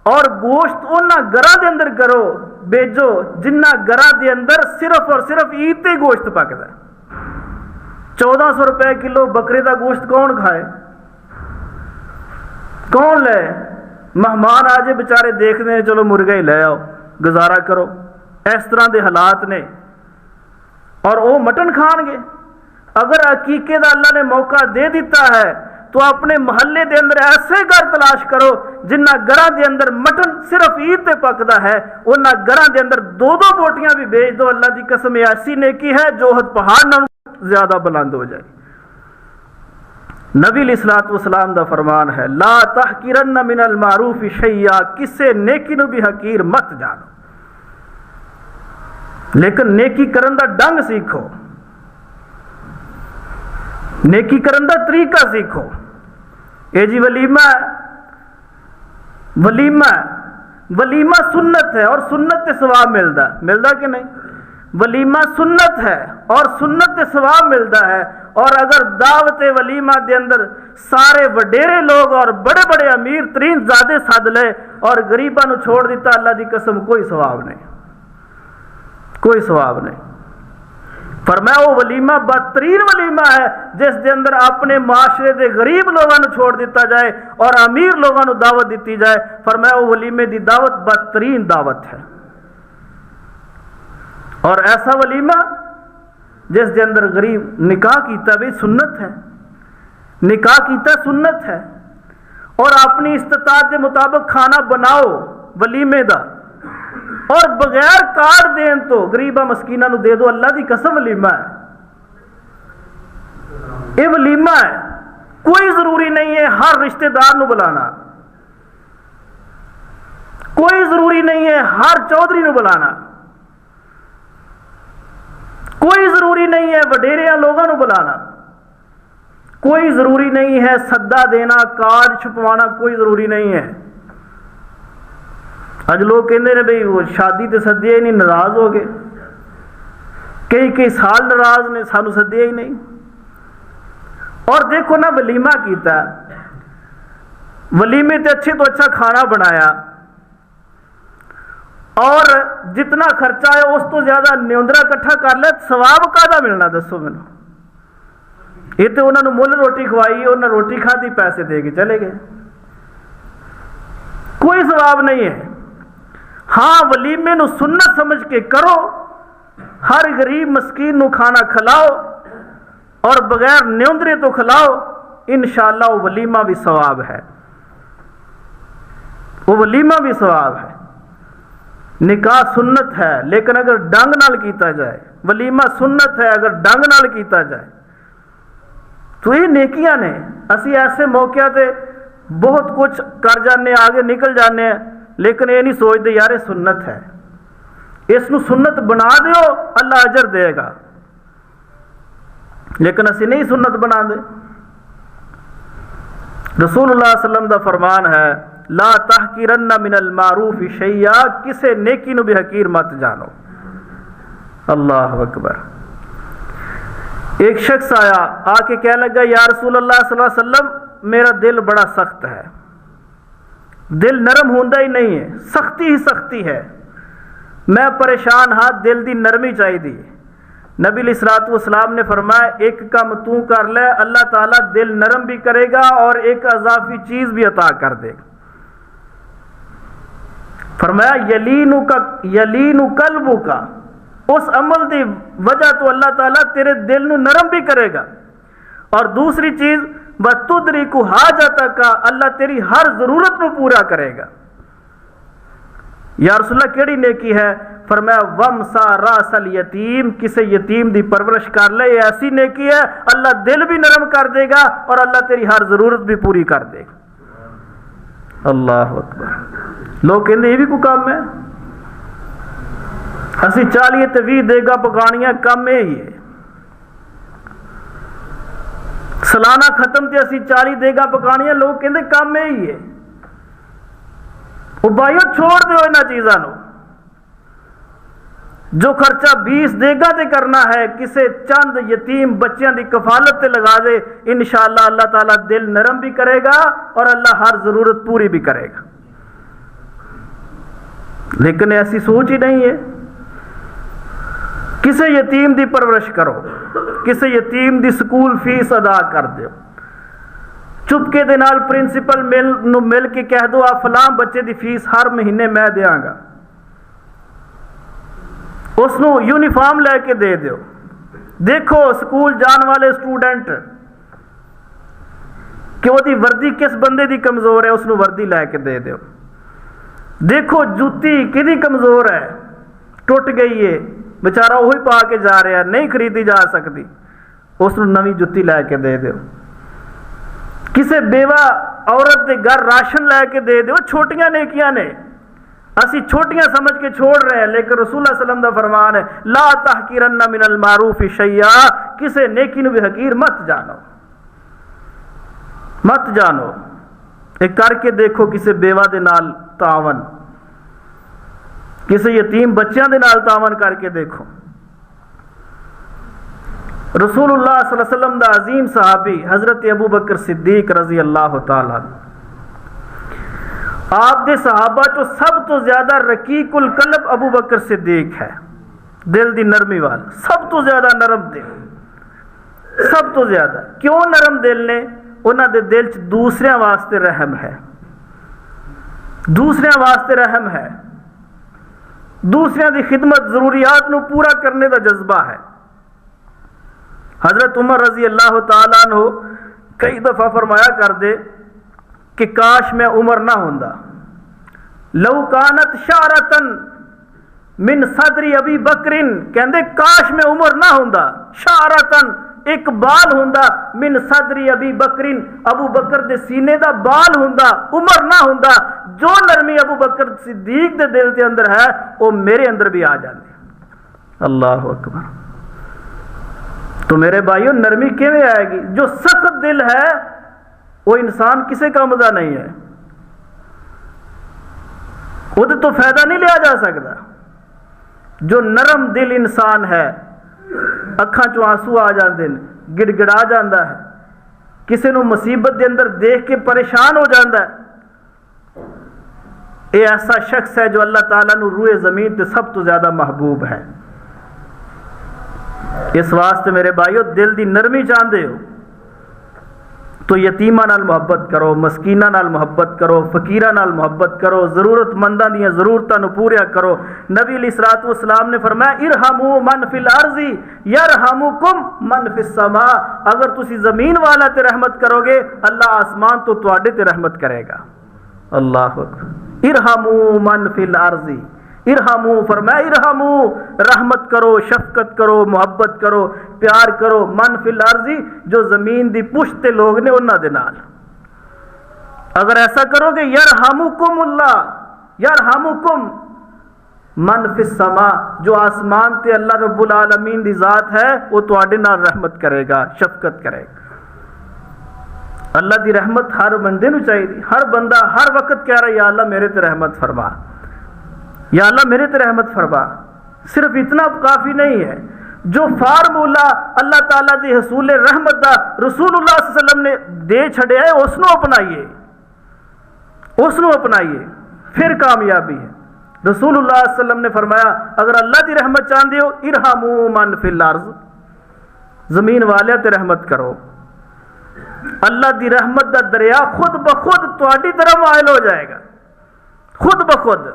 और गोश्त उन्होंने घरों के अंदर करो, बेचो जिन्ना घरों के अंदर सिर्फ और सिर्फ ईद ते गोश्त पकता। 1400 रुपए किलो बकरे का गोश्त कौन खाए, कौन ले? मेहमान आ जाए बेचारे देखते हैं, चलो मुर्गा ही ले आओ, गुजारा करो। इस तरह के हालात ने और वो मटन खाएंगे। अगर अकीके का अल्लाह ने मौका दे दिता है तो अपने महल्ले के अंदर ऐसे घर तलाश करो जिन्ना घरों के अंदर मटन सिर्फ ईद पे पकता है, उन्होंने घरों के अंदर 2-2 बोटियां भी बेच दो। अल्लाह की कसम ऐसी नेकी है जो पहाड़ नालों ज्यादा बुलंद हो जाए। नबी अलैहिस्सलाम दा फरमान है, ला तहकिरन्न मिनल मारूफ शैया, किसे नेकी नू भी हकीर मत जानो, लेकिन नेकी करन दा ढंग सीखो, नेकी करन दा तरीका सीखो। ये जी वलीमा, वलीमा वलीमा सुन्नत है और सुन्नत से सवाब मिलता कि नहीं? वलीमा सुन्नत है और सुन्नत ते सवाब मिलता है। और अगर दावत वलीमा के अंदर सारे वडेरे लोग और बड़े बड़े अमीर तरीन ज़्यादा सद ले और गरीबों को छोड़ दिता, अल्लाह की कसम कोई सवाब नहीं, कोई सवाब नहीं। फरमाया वो वलीमा बदतरीन वलीमा है जिस दे अंदर अपने माशरे के गरीब लोगों को छोड़ दिता जाए और अमीर लोगों को दावत दी जाए। फरमाया वो वलीमे की दावत बदतरीन दावत है। और ऐसा वलीमा जिस दे अंदर गरीब निकाह कीता भी सुन्नत है, निकाह कीता सुन्नत है। और अपनी इस्तात के मुताबिक खाना बनाओ वलीमे का और बगैर कार्ड देन तो गरीबा मस्कीना दे दो, अल्लाह की कसम वलीमा है, ये वलीमा है। कोई जरूरी नहीं है हर रिश्तेदार को बुलाना, कोई जरूरी नहीं है हर चौधरी को बुलाना, कोई जरूरी नहीं है वडेरिया लोगों को बुलाना, कोई जरूरी नहीं है सद्दा देना कार्ड छुपवाना, कोई जरूरी नहीं है। अज लोग कहते हैं भाई वो शादी तो सद्दिया ही नहीं, नाराज हो गए, कई कई साल नाराज ने, सानू सद्दिया ही नहीं। और देखो ना वलीमा कीता, वलीमे ते अच्छे तो अच्छा खाना बनाया और जितना खर्चा है उस तो ज्यादा न्योंदरा इकट्ठा कर लिया, सवाब कादा मिलना दसो मैनू? ये तो उन्होंने मुल रोटी खवाई, उन्हें रोटी खाधी पैसे दे के चले गए, कोई सवाब नहीं है। हाँ वलीमे नू सुन्नत समझ के करो, हर गरीब मस्कीन नू खाना खिलाओ और बगैर न्योंदरे तो खिलाओ, इंशाअल्लाह वो वलीमा भी सवाब है, वो वलीमा भी सवाब है। निकाह सुन्नत है लेकिन अगर डंग नाल कीता जाए, वलीमा सुन्नत है अगर डंग नाल कीता जाए तो ये नेकियां ने। असी ऐसे मौके ते बहुत कुछ कर जाने, आगे निकल जाने, लेकिन ये नहीं सोचते यार ये सुन्नत है, इसनू सुन्नत बना दो अल्लाह अजर देगा, लेकिन असी नहीं सुन्नत बना दे। रसूलुल्लाह सल्लल्लाहु अलैहि वसल्लम दा फरमान है ला तहकीरन्ना मिनल मारूफ शैया, किसे नेकी नु भी हकीर मत जानो। अल्लाह अकबर। एक शख्स आया आके कह लगा या रसूलुल्लाह सल्लल्लाहु अलैहि वसल्लम मेरा दिल बड़ा सख्त है, दिल नरम होंदा ही नहीं है, सख्ती ही सख्ती है, मैं परेशान हाँ, दिल दी नरमी चाहिए। नबी अलैहिस्सलातु वस्सलाम ने फरमाया एक काम तू कर ले, अल्लाह ताला दिल नरम भी करेगा और एक अजाफी चीज भी अता कर देगा। फरमाया यलीनु कल्बु का, उस अमल की वजह तो अल्लाह ताला तेरे दिल नू नरम भी करेगा। और दूसरी चीज वतुदरिकु हाजतक का, अल्लाह तेरी हर जरूरत को पूरा करेगा। या रसूलल्लाह केड़ी नेकी है? फरमाया वमसा रासल यतीम, किसे यतीम दी परवरिश कर ले, ये ऐसी नेकी है अल्लाह दिल भी नरम कर देगा और अल्लाह तेरी हर जरूरत भी पूरी कर देगा। अल्लाह अकबर। लोग कहते ये भी कोई काम है? असी 40 ते 20 देगा पकानियां कम ही है, सालाना खत्म ते असी 40 देगा पकानियां, लोग कहते कम ही है। वो भाइयों छोड़ दो इन्हां चीज़ों को, जो खर्चा 20 देगा ते करना है किसे चंद यतीम बच्चों की कफालत ते लगा दे, इंशाअल्लाह अल्लाह ताला दिल नरम भी करेगा और अल्लाह हर जरूरत पूरी भी करेगा। लेकिन ऐसी सोच ही नहीं है। किसे यतीम की परवरिश करो, किसे यतीम की स्कूल फीस अदा कर दो, चुपके दे नाल प्रिंसीपल मिल के कह दो आ फलां बच्चे की फीस हर महीने मैं देंगा, उसनू यूनीफॉर्म लैके दे दो। देखो स्कूल जाने वाले स्टूडेंट कि वो वर्दी किस बंदे की कमजोर है, उसनू वर्दी लैके दे दो। देखो जुत्ती किदी कमजोर है, टुट गई है, बेचारा वही पा के जा रहा, नहीं खरीदी जा सकती, उसनू नवी जुत्ती लैके दे दो। किसे बेवा औरत के घर राशन लैके दे दो। छोटियां नेकियां ने, असी छोटियां समझ के छोड़ रहे हैं, लेकिन रसूलुल्लाह सल्लल्लाहु अलैहि वसल्लम का फरमान है ला तहकीरन्ना मिनल मारूफ शैया, किसे नेकी नू भी हकीर मत जानो, मत जानो। एक करके देखो किसे बेवा दे नाल तावन, किसे यतीम बच्चों के नाल तावन करके देखो, रसूलुल्लाह सल्लल्लाहु अलैहि वसल्लम दा अजीम सहाबी हज़रत अबू बकर सिद्दीक रज़ी अल्लाह तआला आप दे सहाबा चो सब तो ज्यादा रकीकुल कल्ब अबू बकर सिद्दीक है। दिल दी नरमी वाला, सब तो ज्यादा नरम दिल, सब तो ज्यादा। क्यों नरम दिल ने? उन्हां दे दिल च दूसरियां वास्ते रहम है, दूसरियां वास्ते रहम है, दूसरियां दी खिदमत जरूरियात नू पूरा करने का जज्बा है। हजरत उमर रजी अल्लाह तआला अन्हु कई दफा फरमाया कर दे कि काश मैं उमर ना होंदा, लौ कानत शारतन मिन सदरी अबी बकरिन, कहंदे काश मैं उमर ना होंदा, शारतन एक बाल होंदा, मिन सदरी अबी बकरिन अबू बकर दे सीने दा बाल होंदा, उमर ना होंदा। जो नरमी अबू बकर सिद्दीक दे दिल के अंदर है वो मेरे अंदर भी आ जाती। अल्लाह अकबर। तो मेरे भाइयों नरमी किवें आएगी? जो सख्त दिल है वो इंसान किसी काम का नहीं है, उहदे तो फायदा नहीं लिया जा सकता। जो नरम दिल इंसान है, अखां चों आंसू आ जाते हैं, गिड़गिड़ा जाता है, किसी को मुसीबत के अंदर देख के परेशान हो जाता है, ये ऐसा शख्स है जो अल्लाह ताला नू रूए जमीन ते सब तो ज्यादा महबूब है। इस वास्ते मेरे भाइयों दिल दी नरमी चाहते हो तो यतीमा नाल मुहब्बत करो, मस्कीना नाल मुहब्बत करो, फकीरा नाल मुहब्बत करो, जरूरतमंदां दी जरूरतां नू पूरा करो। नबी अलैहिस्सलातु वस्सलाम ने फरमाया इरहमू मन फिल अर्ज़ी यरहमुकुम मन फिस समा, अगर तुसी जमीन वाला ते रहमत करोगे अल्लाह आसमान तो तुहाडे ते रहमत करेगा। अल्लाह अकबर। इरहमू मन फिल अर्ज़ी, इरहमू फरमाया इरहमू, रहमत करो, शफकत करो, मोहब्बत करो, प्यार करो, मन फिल अर्ज़ी जो जमीन दी पुश्त ते लोग ने उन्हां दे नाल। अगर ऐसा करोगे यरहमुकुमुल्लाह, यरहमुकुम मन फिस समा, जो आसमान ते अल्लाह रब्बुल आलमीन दी जात है वो तुहाडे नाल रहमत करेगा, शफकत करेगा। अल्लाह दी रहमत हर बंदे नू चाहिए, हर बंदा हर वक्त कह रहा है या अल्लाह मेरे ते रहमत फरमा, या अल्लाह मेरे ते रहमत फरमा। सिर्फ इतना काफी नहीं है, जो फार्मूला अल्लाह ताला दी हसूल रहमत दा रसूलुल्लाह सल्लल्लाहु अलैहि वसल्लम ने दे छड़िया है उसनू अपनाइए, उसनू अपनाइए, फिर कामयाबी है। रसूलुल्लाह सल्लल्लाहु अलैहि वसल्लम ने फरमाया अगर अल्लाह दी रहमत चाहते हो इरहमू मन फिल अर्ज़, जमीन वाले ते रहमत करो। अल्लाह दी रहमत दा दरिया खुद ब खुद तुहाडी तरफ मायल हो जाएगा, खुद ब खुद।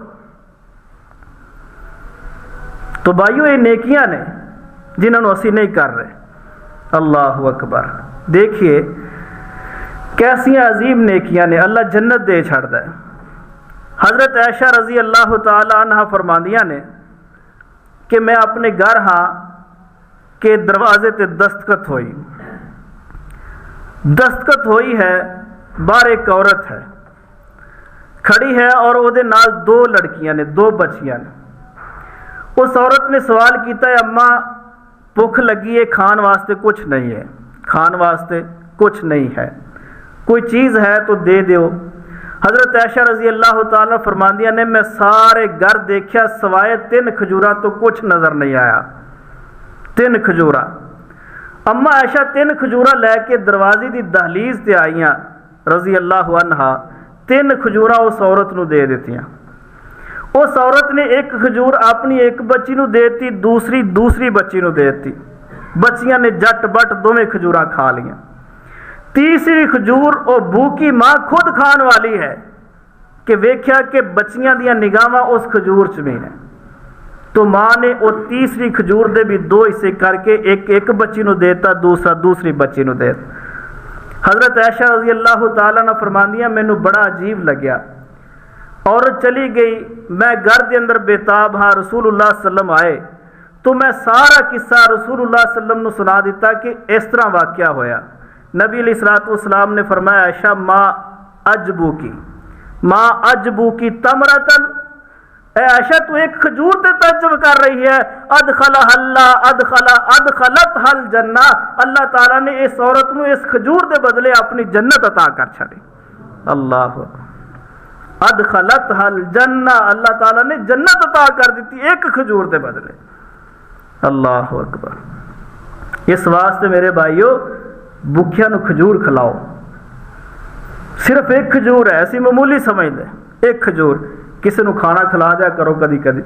तो भाइयों ये नेकियां ने जिन्होंने असी नहीं कर रहे। अल्लाह अकबर। देखिए कैसियां अजीम नेकियां ने, अल्लाह जन्नत दे छड़दा है। हजरत आयशा रजी अल्लाह तआला अन्हा फरमांदियां ने कि मैं अपने घर हाँ के दरवाजे ते दस्तखत हुई, दस्तखत हुई है, बाहर एक औरत है खड़ी है और ओदे नाल दो लड़कियां ने, दो बच्चियां ने। उस औरत ने सवाल किया अम्मा भुख लगी है, खान वास्ते कुछ नहीं है, खान वास्ते कुछ नहीं है, कोई चीज़ है तो दे दो। हजरत आयशा रजी अल्लाह तआला फरमांदियां ने मैं सारे घर देखा सवाए 3 खजूरा तो कुछ नजर नहीं आया, 3 खजूरा। अम्मा आयशा 3 खजूरा लैके दरवाजे की दहलीज ते आईयां रजी अल्लाह अन्हा, 3 खजूरा उस औरत नू दे दित्तियां। उस औरत ने एक खजूर अपनी एक बच्ची नू देती, दूसरी दूसरी बच्ची नू देती, बच्चियां ने जट बट दोवें खजूरा खा लिया। तीसरी खजूर वो भूखी मां खुद खान वाली है कि वेख्या कि बच्चियां दियां निगाहां उस खजूर च भी ने, तो मां ने वो तीसरी खजूर दे भी 2 हिस्से करके एक एक बच्ची नू देता, दूसरा दूसरी बच्ची नू देता। हजरत आयशा रजी अल्लाह तआला ने फरमांदियां मैनू बड़ा अजीब लग्या, औरत चली गई, मैं घर के अंदर बेताब हाँ। रसूलुल्लाह सल्लम आए तो मैं सारा किस्सा रसूलुल्लाह सल्लम नू सुना दिता कि इस तरह वाकया होया। नबी अलैहिस्सलातु वस्सलाम ने फरमाया आयशा माँ अजबू की, माँ अजबू की तमरतन, ए आयशा तू एक खजूर ते तज्जुब कर रही है, अदखला हल्ला अदखला अदखलत हल जन्ना, अल्लाह ताला ने इस औरत नू इस खजूर दे बदले अपनी जन्नत अता कर छड़ी। अल्लाह अदखलत हल जन्ना, अल्लाह ताला ने जन्नत अता कर दी एक खजूर के बदले। अल्लाह अकबर। इस वास्ते मेरे भाइयों भुखिया नूं खजूर खिलाओ। सिर्फ एक खजूर है, ऐसी मामूली समझते, एक खजूर किसी नूं खाना खिला दिया करो, कदी कदी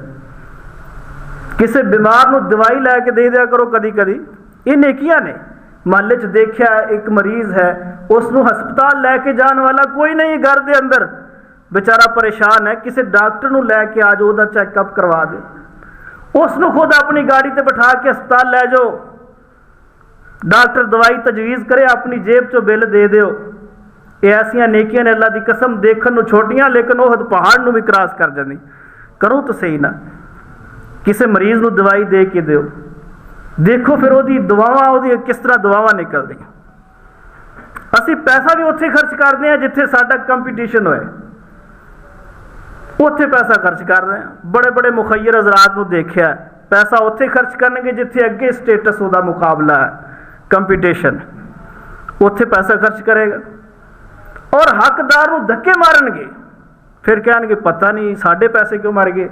किसी बीमार नूं दवाई लैके दे दिया करो कदी कदी। ये नेकियां ने। महल्ले च देखिया एक मरीज है, उसनूं हस्पताल लैके जाने वाला कोई नहीं, घर के अंदर बेचारा परेशान है, किसी डॉक्टर नूं लैके आ जाओ, उहदा चैकअप करवा दे, उसनूं खुद अपनी गाड़ी ते बिठा के हस्पताल लै जाओ, डॉक्टर दवाई तजवीज़ करे, अपनी जेब चो बिल दे दो। ये ऐसियां नेकियां ने अल्लाह की कसम, देखण नूं छोटियां लेकिन वह पहाड़ नूं भी क्रॉस कर जांदी। करो तो सही ना, किसी मरीज नूं दवाई दे के दो, देखो फिर ओदी दुआवां, ओदी किस तरह दुआवां निकलदियां। असीं पैसा भी उत्थे खर्च करते हैं जिथे साडा कंपीटीशन होए, उत्थे पैसा खर्च कर रहे हैं। बड़े बड़े मुखय्यर हज़रात नूं देखिया, पैसा उत्थे खर्च करनगे जिथे अगे स्टेटस उहदा मुकाबला है, कंपीटीशन, उत्थे पैसा खर्च करेगा। और हकदार नूं धक्के मारनगे, फिर कहणगे पता नहीं साडे पैसे क्यों मर गए,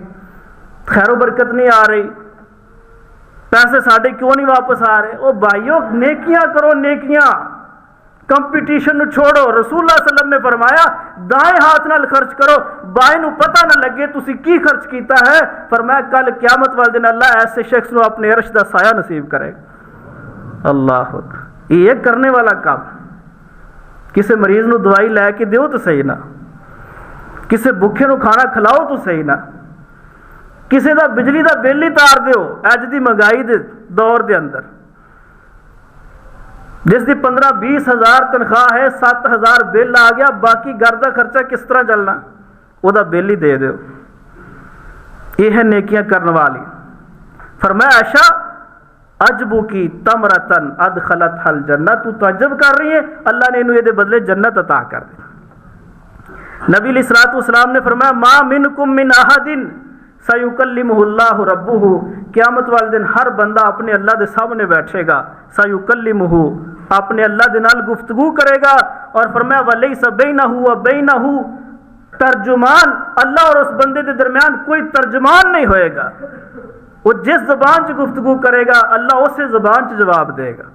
खैरो बरकत नहीं आ रही, पैसे साडे क्यों नहीं वापस आ रहे। ओ भाइयों नेकियां करो, नेकियां, कंपीटीशन नूं छोड़ो। रसूलुल्लाह सल्लल्लाहु अलैहि वसल्लम ने फरमाया दाएं हाथ नाल खर्च करो, बाएं नूं पता ना लगे तुसी की खर्च कीता है। फरमाया कल क़यामत वाले दिन अल्लाह ऐसे शख्स नूं अपने अर्श दा साया नसीब करेगा। अल्लाह अकबर। ये करने वाला काम, किसी मरीज नूं दवाई लैके दो तो सही ना, किसी भुखे नूं खाना खिलाओ तो सही ना, किसी का बिजली का बिल ही तार दो। अज की महंगाई के दौर के अंदर जिसकी 15-20 हज़ार तनख्वाह है, 7,000 बिल आ गया, बाकी घर का खर्चा किस तरह चलना, वह बिल ही दे दो। यह है नेकियां करने वाली। फरमाया आयशा अजबू की तमरतन अदखलत हल जन्नत, तू तअज्जुब कर रही है, अल्लाह ने इन्हें ये बदले जन्नत अता कर दी। नबी अलैहिस्सलातु वस्सलाम ने फरमाया मा मिनकुम मिन अहदिन सयुकल्लिमुहुल्लाहु रब्बुहु, क़यामत वाले दिन हर बंदा अपने अल्लाह के सामने बैठेगा, सयुकल्लिमुहु, अपने अल्लाह के नाल गुफ्तगू करेगा। और फरमाया वलैसा बैनहु व बैनहु तर्जुमान, अल्लाह और उस बंदे के दरमियान कोई तर्जुमान नहीं होएगा। वो जिस ज़बान से गुफ्तगू करेगा अल्लाह उसी ज़बान से जवाब देगा,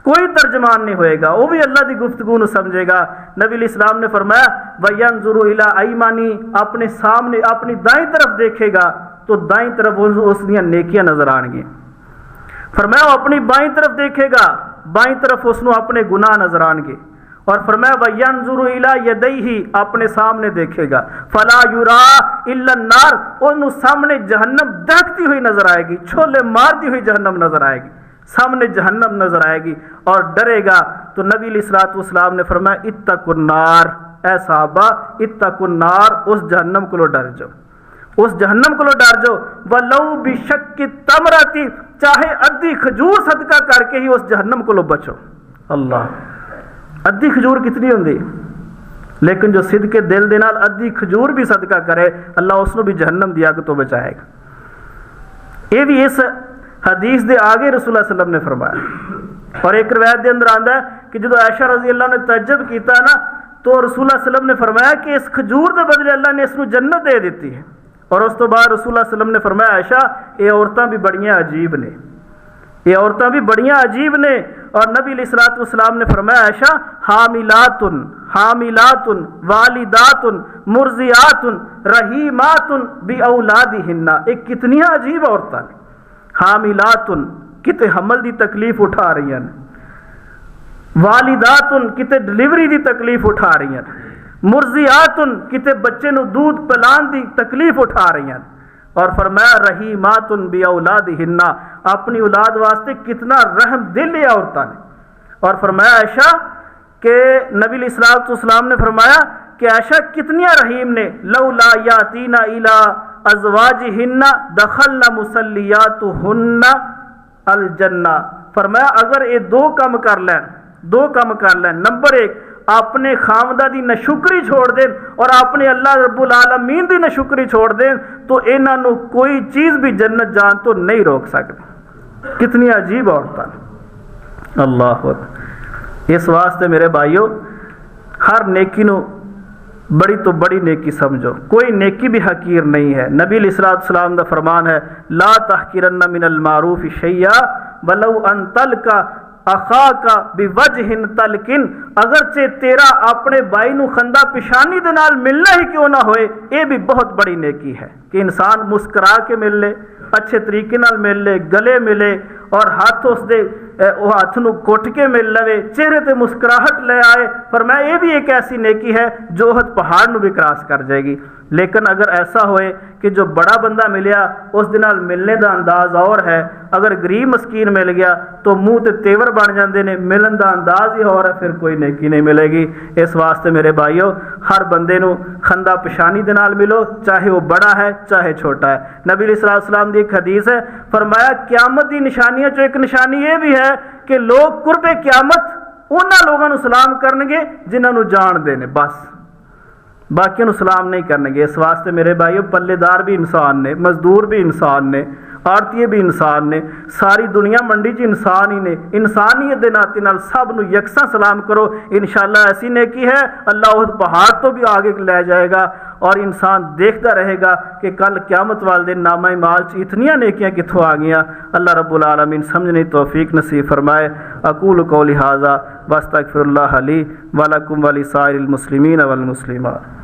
कोई तर्जमान नहीं होएगा, वो भी अल्लाह की गुफ्तगू नूं समझेगा। नबी इस्लाम ने फरमाया वयंजुरु इला अयमानी, अपने सामने अपनी दाईं तरफ देखेगा तो दाईं तरफ उसदियां नेकियां नजर आएंगी। फरमाया वो अपनी बाईं तरफ देखेगा, बाईं तरफ उसनूं अपने गुनाह नजर आएंगे। और फरमाया वयंजुरु इला यदैहि, अपने सामने देखेगा, फला युरा इल्ला नार, उन्होंने सामने जहन्नम दहकती हुई नजर आएगी, छोले मारती हुई जहन्नम नजर आएगी, सामने जहन्नम नजर आएगी और डरेगा। तो नबी अलैहिस्सलातु वस्सलाम ने फरमाया इत्तकुन्नार, ऐ साहबा इत्तकुन्नार, उस जहन्नम को डर जाओ, उस जहन्नम को डर जाओ। वलौ बिशक्की तमरती, चाहे अद्धी खजूर सदका करके ही उस जहन्नम को बचो। अल्लाह, अद्धी खजूर कितनी होंगी, लेकिन जो सिद्के दिल दे नाल अद्धी खजूर भी सदका करे अल्लाह उसनों भी जहन्नम दी अग तो बचाएगा। ये भी इस हदीस दे आगे रसूलुल्लाह सल्लल्लाहु अलैहि वसल्लम ने फरमाया। और एक रिवायत के अंदर आंदा है कि जो आयशा रजी अल्लाह ने तअज्जुब किया ना, तो रसूलुल्लाह सल्लल्लाहु अलैहि वसल्लम ने फरमाया कि इस खजूर के बदले अल्लाह ने इसनूं जन्नत दे दी है। और उस तो बाद रसूलुल्लाह सल्लल्लाहु अलैहि वसल्लम ने फरमाया आयशा ये औरतां भी बड़ियां अजीब ने, ये औरतां भी बड़ियां अजीब ने। और नबी अलैहिस्सलातु वस्सलाम ने फरमाया आयशा हामिलातुन हामिलातुन वालिदातुन मुर्जियातुन रहीमातुन बि औलादिहिन्ना, एक कितनियां अजीब औरतां ने। हामिलातुन किते हमल की तकलीफ उठा रही हैं, वालिदातुन किते डिलीवरी की तकलीफ उठा रही हैं, मुर्जियातुन किते बच्चे नूं दूध पिलाण की तकलीफ उठा रही हैं। और फरमाया रहीमातुन बि औलादिहिन्ना, अपनी औलाद वास्ते कितना रहम दिल है औरतां ने। और फरमाया आयशा के नबी अलैहिस्सलातु वस्सलाम ने फरमाया कि आयशा कितनियां रहीम ने, लौला यातीना इला अज़वाजिहिन्ना दखलना मुसल्लियातुहुन्ना अल जन्ना। फरमाया अगर ये दो काम कर लें, नंबर एक अपने खामदा की नशुक्री छोड़ दें और अपने अल्लाह रब्बुल आलमीन की नशुक्री छोड़ दें, तो इन्हां नूं कोई चीज़ भी जन्नत जान तो नहीं रोक सकती। कितनी अजीब औरतां, अल्लाह अकबर। इस वास्ते मेरे भाइयों हर नेकी नूं बड़ी तो बड़ी नेकी समझो, कोई नेकी भी हकीर नहीं है। नबी अलैहिस्सलातु वस्सलाम दा फरमान है ला तहकिरन्ना मिनल मारूफ शैया वलौ अन तल का अखा का बिवजहिन तलकिन, अगरचे तेरा अपने भाई नू खंदा पिशानी दे नाल मिलना ही क्यों ना होए, ये भी बहुत बड़ी नेकी है कि इंसान मुस्करा के मिल ले, अच्छे तरीके नाल मिल ले, गले मिले और हाथ उसदे हाथ नू घुट के मिल लवे, चेहरे ते मुस्कुराहट ले आए। पर मैं ये भी एक ऐसी नेकी है जो उहद पहाड़ नू भी क्रॉस कर जाएगी। लेकिन अगर ऐसा होए कि जो बड़ा बंदा मिलिया उस दे नाल मिलने का अंदाज और है, अगर गरीब मस्कीन मिल गया तो मुँह ते तेवर बन जाते हैं, मिलन का अंदाज ही और है, फिर कोई नेकी नहीं मिलेगी। इस वास्ते मेरे भाईओ, हर बंदे नू खंदा पिशानी दे नाल मिलो, चाहे वो बड़ा है चाहे छोटा है। नबी अलैहि सलाम दी एक हदीस है, फरमाया क़यामत दी निशानियां चो एक निशानी ये भी है कि लोग कुर्बे क़यामत उन्हां लोगों नू सलाम करनगे जिन्हां नू जानदे ने, बस बाकियों नू सलाम नहीं करनगे। इस वास्ते मेरे भाईओ, पल्लेदार भी इंसान ने, मजदूर भी इंसान ने, आड़तीए भी इंसान ने, सारी दुनिया मंडी च इंसान ही ने। इंसानियत के नाते नाल सब नू यकसा सलाम करो, इंशाअल्लाह ऐसी नेकी है अल्लाह उस पहाड़ तो भी आगे ले जाएगा और इंसान देखता रहेगा कि कल क़यामत वाले दिन नामा माल च इतनियां नेकियां कित्थों आ गईयां। अल्लाह रब्बुल आलमीन समझने तौफीक नसीब फरमाए। अकूल कौली हाज़ा वस्तगफिरुल्लाह ली व लकुम व लिसाइरिल मुस्लिमीन वल मुस्लिमात।